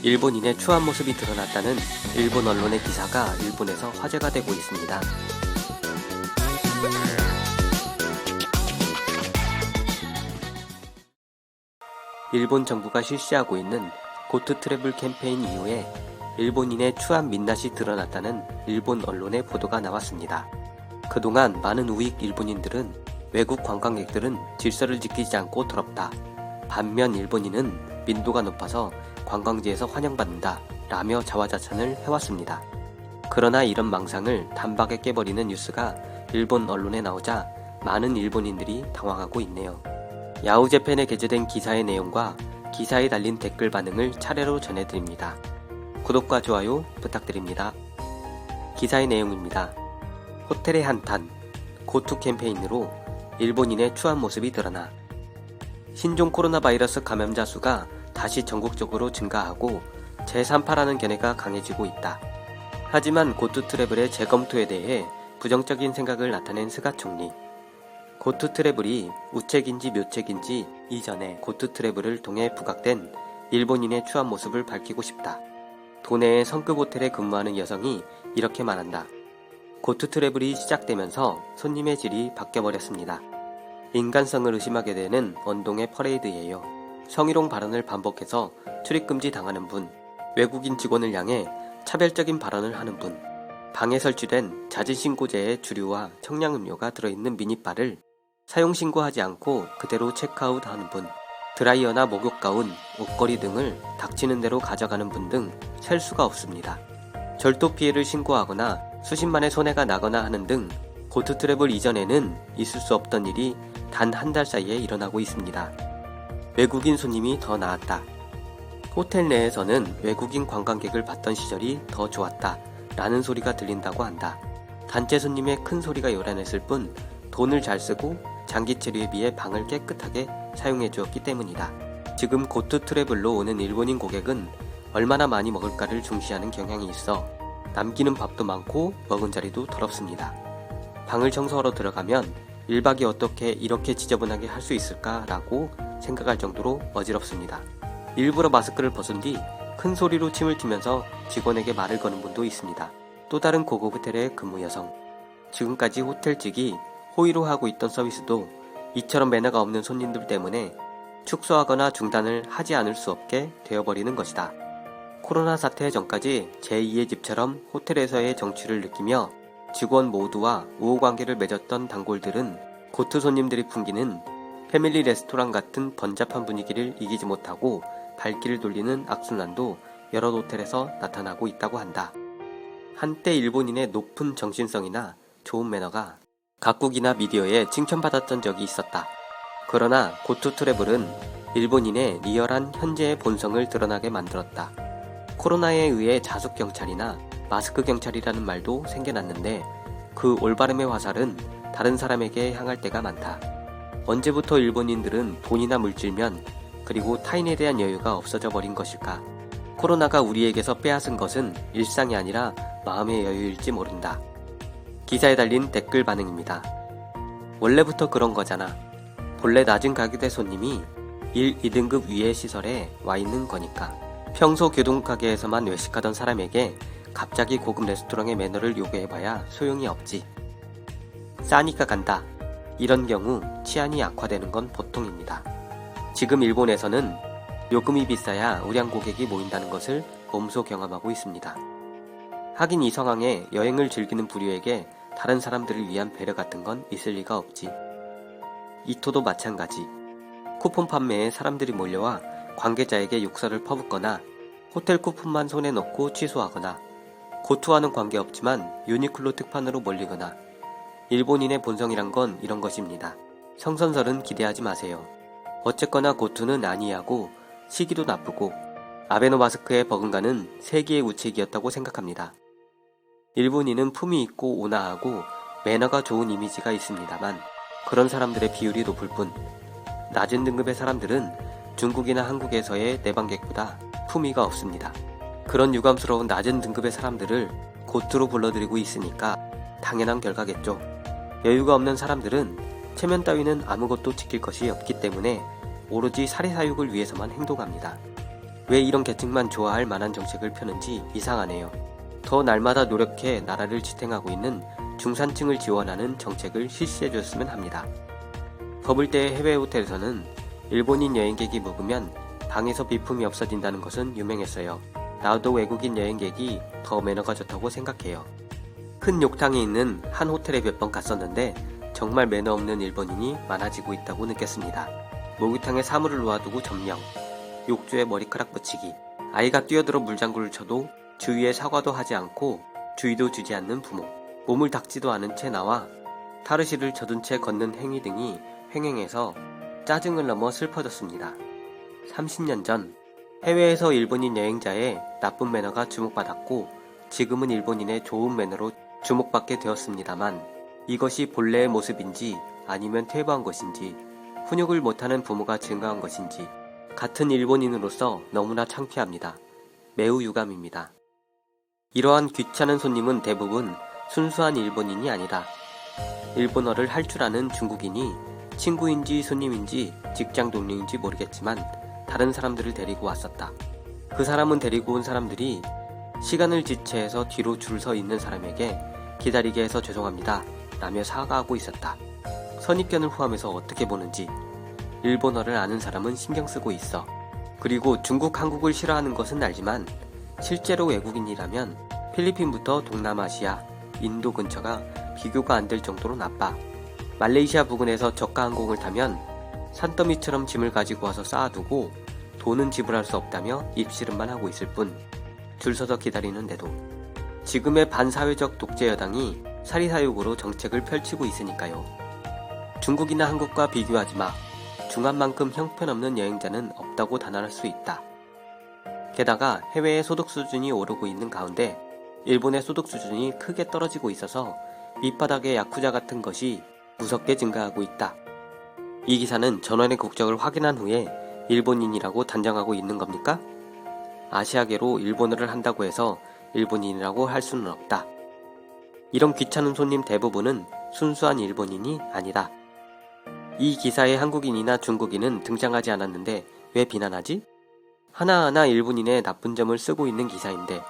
일본인의 추한 모습이 드러났다는 일본 언론의 기사가 일본에서 화제가 되고 있습니다. 일본 정부가 실시하고 있는 고트 트래블 캠페인 이후에 일본인의 추한 민낯이 드러났다는 일본 언론의 보도가 나왔습니다. 그동안 많은 우익 일본인들은 외국 관광객들은 질서를 지키지 않고 더럽다. 반면 일본인은 민도가 높아서 관광지에서 환영받는다 라며 자화자찬을 해왔습니다. 그러나 이런 망상을 단박에 깨버리는 뉴스가 일본 언론에 나오자 많은 일본인들이 당황하고 있네요. 야후재팬에 게재된 기사의 내용과 기사에 달린 댓글 반응을 차례로 전해드립니다. 구독과 좋아요 부탁드립니다. 기사의 내용입니다. 호텔의 한탄, 고투 캠페인으로 일본인의 추한 모습이 드러나 신종 코로나 바이러스 감염자 수가 다시 전국적으로 증가하고 제3파라는 견해가 강해지고 있다. 하지만 고투 트래블의 재검토에 대해 부정적인 생각을 나타낸 스가 총리. 고투 트래블이 우책인지 묘책인지 이전에 고투 트래블을 통해 부각된 일본인의 추한 모습을 밝히고 싶다. 도내의 성급 호텔에 근무하는 여성이 이렇게 말한다. 고투 트래블이 시작되면서 손님의 질이 바뀌어버렸습니다. 인간성을 의심하게 되는 언동의 퍼레이드예요. 성희롱 발언을 반복해서 출입금지 당하는 분, 외국인 직원을 향해 차별적인 발언을 하는 분, 방에 설치된 자진신고제의 주류와 청량음료가 들어있는 미니바를 사용신고하지 않고 그대로 체크아웃하는 분, 드라이어나 목욕가운, 옷걸이 등을 닥치는 대로 가져가는 분 등 셀 수가 없습니다. 절도 피해를 신고하거나 수십만의 손해가 나거나 하는 등 고투 트래블 이전에는 있을 수 없던 일이 단 한 달 사이에 일어나고 있습니다. 외국인 손님이 더 나았다. 호텔 내에서는 외국인 관광객을 봤던 시절이 더 좋았다 라는 소리가 들린다고 한다. 단체 손님의 큰 소리가 요란했을 뿐 돈을 잘 쓰고 장기 체류에 비해 방을 깨끗하게 사용해 주었기 때문이다. 지금 고투 트래블로 오는 일본인 고객은 얼마나 많이 먹을까를 중시하는 경향이 있어 남기는 밥도 많고 먹은 자리도 더럽습니다. 방을 청소하러 들어가면 1박이 어떻게 이렇게 지저분하게 할 수 있을까 라고 생각할 정도로 어지럽습니다. 일부러 마스크를 벗은 뒤 큰 소리로 침을 튀면서 직원에게 말을 거는 분도 있습니다. 또 다른 고급 호텔의 근무 여성. 지금까지 호텔 측이 호의로 하고 있던 서비스도 이처럼 매너가 없는 손님들 때문에 축소하거나 중단을 하지 않을 수 없게 되어버리는 것이다. 코로나 사태 전까지 제2의 집처럼 호텔에서의 정취를 느끼며 직원 모두와 우호관계를 맺었던 단골들은 고트 손님들이 풍기는 패밀리 레스토랑 같은 번잡한 분위기를 이기지 못하고 발길을 돌리는 악순환도 여러 호텔에서 나타나고 있다고 한다. 한때 일본인의 높은 정신성이나 좋은 매너가 각국이나 미디어에 칭찬받았던 적이 있었다. 그러나 고투 트래블은 일본인의 리얼한 현재의 본성을 드러나게 만들었다. 코로나에 의해 자숙경찰이나 마스크경찰이라는 말도 생겨났는데 그 올바름의 화살은 다른 사람에게 향할 때가 많다. 언제부터 일본인들은 돈이나 물질면 그리고 타인에 대한 여유가 없어져 버린 것일까? 코로나가 우리에게서 빼앗은 것은 일상이 아니라 마음의 여유일지 모른다. 기사에 달린 댓글 반응입니다. 원래부터 그런 거잖아. 본래 낮은 가격대 손님이 1, 2등급 위의 시설에 와 있는 거니까. 평소 교동가게에서만 외식하던 사람에게 갑자기 고급 레스토랑의 매너를 요구해봐야 소용이 없지. 싸니까 간다. 이런 경우 치안이 악화되는 건 보통입니다. 지금 일본에서는 요금이 비싸야 우량 고객이 모인다는 것을 몸소 경험하고 있습니다. 하긴 이 상황에 여행을 즐기는 부류에게 다른 사람들을 위한 배려 같은 건 있을 리가 없지. 이토도 마찬가지. 쿠폰 판매에 사람들이 몰려와 관계자에게 욕설을 퍼붓거나 호텔 쿠폰만 손에 넣고 취소하거나 고투와는 관계없지만 유니클로 특판으로 몰리거나 일본인의 본성이란 건 이런 것입니다. 성선설은 기대하지 마세요. 어쨌거나 고투는 안이하고 시기도 나쁘고 아베노 마스크의 버금가는 세기의 우책이었다고 생각합니다. 일본인은 품위 있고 온화하고 매너가 좋은 이미지가 있습니다만 그런 사람들의 비율이 높을 뿐 낮은 등급의 사람들은 중국이나 한국에서의 내방객보다 품위가 없습니다. 그런 유감스러운 낮은 등급의 사람들을 고투로 불러들이고 있으니까 당연한 결과겠죠. 여유가 없는 사람들은 체면 따위는 아무것도 지킬 것이 없기 때문에 오로지 사리사욕을 위해서만 행동합니다. 왜 이런 계층만 좋아할 만한 정책을 펴는지 이상하네요. 더 날마다 노력해 나라를 지탱하고 있는 중산층을 지원하는 정책을 실시해줬으면 합니다. 버블 때 해외 호텔에서는 일본인 여행객이 묵으면 방에서 비품이 없어진다는 것은 유명했어요. 나도 외국인 여행객이 더 매너가 좋다고 생각해요. 큰 욕탕에 있는 한 호텔에 몇 번 갔었는데 정말 매너 없는 일본인이 많아지고 있다고 느꼈습니다. 목욕탕에 사물을 놓아두고 점령, 욕조에 머리카락 붙이기, 아이가 뛰어들어 물장구를 쳐도 주위에 사과도 하지 않고 주의도 주지 않는 부모, 몸을 닦지도 않은 채 나와 타르시를 젖은 채 걷는 행위 등이 횡행해서 짜증을 넘어 슬퍼졌습니다. 30년 전 해외에서 일본인 여행자의 나쁜 매너가 주목받았고 지금은 일본인의 좋은 매너로 주목받게 되었습니다만 이것이 본래의 모습인지 아니면 퇴보한 것인지 훈육을 못하는 부모가 증가한 것인지 같은 일본인으로서 너무나 창피합니다. 매우 유감입니다. 이러한 귀찮은 손님은 대부분 순수한 일본인이 아니라 일본어를 할 줄 아는 중국인이 친구인지 손님인지 직장 동료인지 모르겠지만 다른 사람들을 데리고 왔었다. 그 사람은 데리고 온 사람들이 시간을 지체해서 뒤로 줄 서 있는 사람에게 기다리게 해서 죄송합니다 라며 사과하고 있었다. 선입견을 포함해서 어떻게 보는지 일본어를 아는 사람은 신경 쓰고 있어. 그리고 중국, 한국을 싫어하는 것은 알지만 실제로 외국인이라면 필리핀부터 동남아시아, 인도 근처가 비교가 안 될 정도로 나빠. 말레이시아 부근에서 저가 항공을 타면 산더미처럼 짐을 가지고 와서 쌓아두고 돈은 지불할 수 없다며 입씨름만 하고 있을 뿐 줄 서서 기다리는데도 지금의 반사회적 독재 여당이 사리사욕으로 정책을 펼치고 있으니까요. 중국이나 한국과 비교하지 마. 중한만큼 형편없는 여행자는 없다고 단언할 수 있다. 게다가 해외의 소득 수준이 오르고 있는 가운데 일본의 소득 수준이 크게 떨어지고 있어서 밑바닥의 야쿠자 같은 것이 무섭게 증가하고 있다. 이 기사는 전원의 국적을 확인한 후에 일본인이라고 단정하고 있는 겁니까? 아시아계로 일본어를 한다고 해서 일본인이라고 할 수는 없다. 이런 귀찮은 손님 대부분은 순수한 일본인이 아니다. 이 기사에 한국인이나 중국인은 등장하지 않았는데 왜 비난하지? 하나하나 일본인의 나쁜 점을 쓰고 있는 기사인데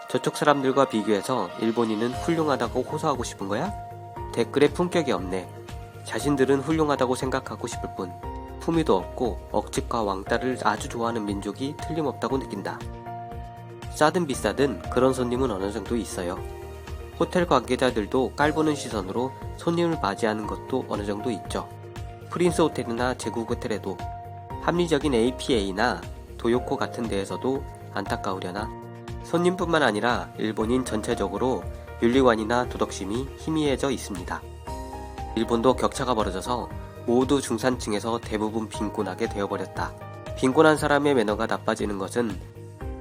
저쪽 사람들과 비교해서 일본인은 훌륭하다고 호소하고 싶은 거야? 댓글에 품격이 없네. 자신들은 훌륭하다고 생각하고 싶을 뿐 품위도 없고 억측과 왕따를 아주 좋아하는 민족이 틀림없다고 느낀다. 싸든 비싸든 그런 손님은 어느 정도 있어요. 호텔 관계자들도 깔보는 시선으로 손님을 맞이하는 것도 어느 정도 있죠. 프린스 호텔이나 제국 호텔에도 합리적인 APA나 도요코 같은 데에서도 안타까우려나 손님뿐만 아니라 일본인 전체적으로 윤리관이나 도덕심이 희미해져 있습니다. 일본도 격차가 벌어져서 모두 중산층에서 대부분 빈곤하게 되어버렸다. 빈곤한 사람의 매너가 나빠지는 것은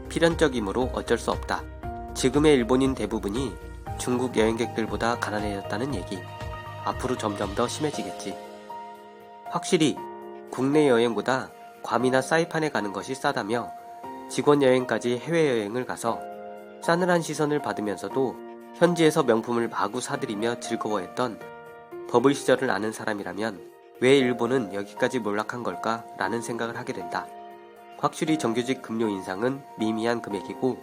필연적이므로 어쩔 수 없다. 지금의 일본인 대부분이 중국 여행객들보다 가난해졌다는 얘기. 앞으로 점점 더 심해지겠지. 확실히 국내 여행보다 괌이나 사이판에 가는 것이 싸다며 직원 여행까지 해외여행을 가서 싸늘한 시선을 받으면서도 현지에서 명품을 마구 사들이며 즐거워했던 버블 시절을 아는 사람이라면 왜 일본은 여기까지 몰락한 걸까 라는 생각을 하게 된다. 확실히 정규직 급료 인상은 미미한 금액이고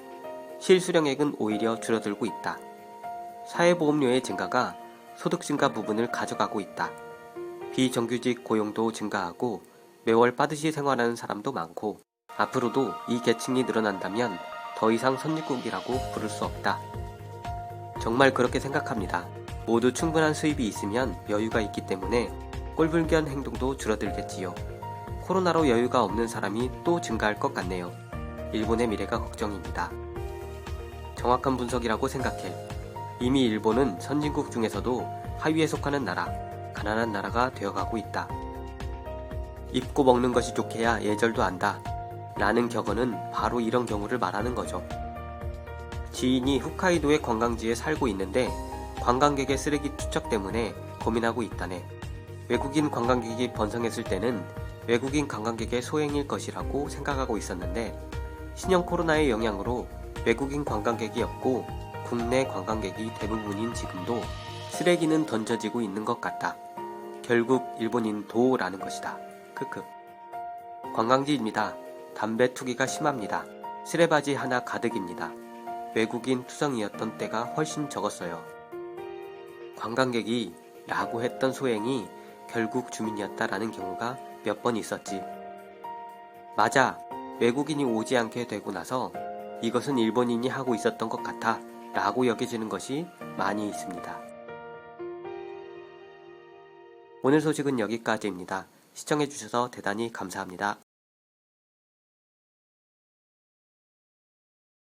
실수령액은 오히려 줄어들고 있다. 사회보험료의 증가가 소득 증가 부분을 가져가고 있다. 비정규직 고용도 증가하고 매월 빠듯이 생활하는 사람도 많고 앞으로도 이 계층이 늘어난다면 더 이상 선진국이라고 부를 수 없다. 정말 그렇게 생각합니다. 모두 충분한 수입이 있으면 여유가 있기 때문에 꼴불견 행동도 줄어들겠지요. 코로나로 여유가 없는 사람이 또 증가할 것 같네요. 일본의 미래가 걱정입니다. 정확한 분석이라고 생각해. 이미 일본은 선진국 중에서도 하위에 속하는 나라, 가난한 나라가 되어가고 있다. 입고 먹는 것이 좋게야 예절도 안다 라는 격언은 바로 이런 경우를 말하는 거죠. 지인이 홋카이도의 관광지에 살고 있는데 관광객의 쓰레기 투척 때문에 고민하고 있다네. 외국인 관광객이 번성했을 때는 외국인 관광객의 소행일 것이라고 생각하고 있었는데 신형 코로나의 영향으로 외국인 관광객이 없고 국내 관광객이 대부분인 지금도 쓰레기는 던져지고 있는 것 같다. 결국 일본인도라는 것이다. 크크. 관광지입니다. 담배 투기가 심합니다. 쓰레바지 하나 가득입니다. 외국인 투성이었던 때가 훨씬 적었어요. 관광객이 라고 했던 소행이 결국 주민이었다라는 경우가 몇 번 있었지. 맞아. 외국인이 오지 않게 되고 나서 이것은 일본인이 하고 있었던 것 같아 라고 여겨지는 것이 많이 있습니다. 오늘 소식은 여기까지입니다. 시청해주셔서 대단히 감사합니다.